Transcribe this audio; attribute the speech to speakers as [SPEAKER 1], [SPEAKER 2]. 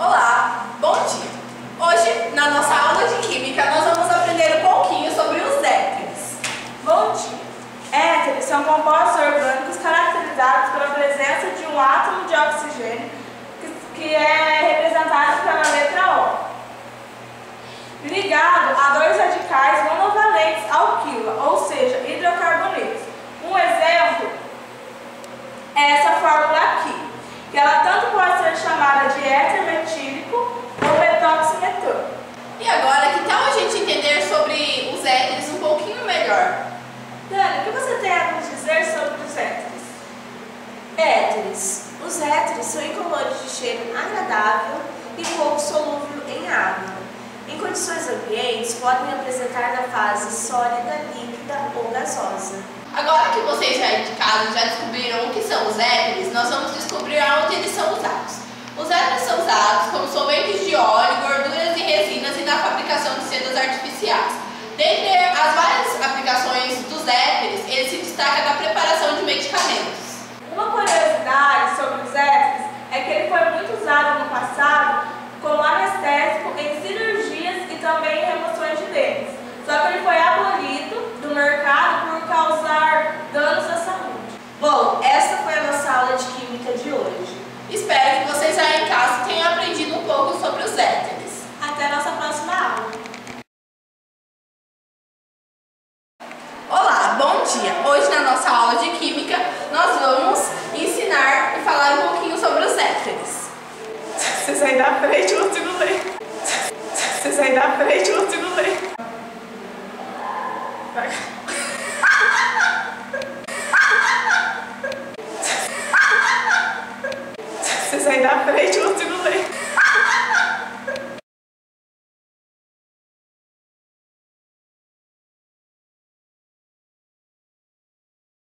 [SPEAKER 1] Olá, bom dia! Hoje, na nossa aula de Química, nós vamos aprender um pouquinho sobre os éteres.
[SPEAKER 2] Bom dia! Éteres são compostos orgânicos caracterizados pela presença de um átomo de oxigênio, que é representado pela letra O, ligado a dois radicais monovalentes alquila, ou seja, hidrocarbonetos. Um exemplo é essa fórmula aqui, que ela tanto pode ser chamada de éter metílico ou metoximetano.
[SPEAKER 1] E agora, que tal a gente entender sobre os éteres um pouquinho melhor?
[SPEAKER 2] Dani, o que você tem a nos dizer sobre os éteres?
[SPEAKER 3] Éteres. Os éteres são incolores de cheiro agradável e pouco solúvel em água. Em condições ambientes, podem apresentar na fase sólida, líquida ou gasosa.
[SPEAKER 1] Agora que vocês já de casa já descobriram o que são os éteres, nós vamos descobrir aonde eles são usados. Os éteres são usados como solventes de óleo, gorduras e resinas e na fabricação de sedas artificiais. Dentre as várias aplicações dos éteres, ele se destaca na preparação de medicamentos.
[SPEAKER 2] Uma curiosidade sobre os éteres é que ele foi muito usado no passado como anestésico em cirurgias e também em remoções de dentes. Só que ele foi abolido do mercado por causar danos à saúde.
[SPEAKER 3] Bom, essa foi a nossa aula de Química de hoje.
[SPEAKER 1] Espero que vocês aí em casa tenham aprendido um pouco sobre os éteres.
[SPEAKER 2] Até a nossa próxima aula.
[SPEAKER 1] Olá, bom dia! Hoje na nossa aula de Química nós vamos ensinar e falar um pouquinho sobre os éteres.
[SPEAKER 2] Vocês aí da frente, eu consigo ler. Vocês aí da frente, eu consigo ler. Vocês aí da frente, eu consigo ler.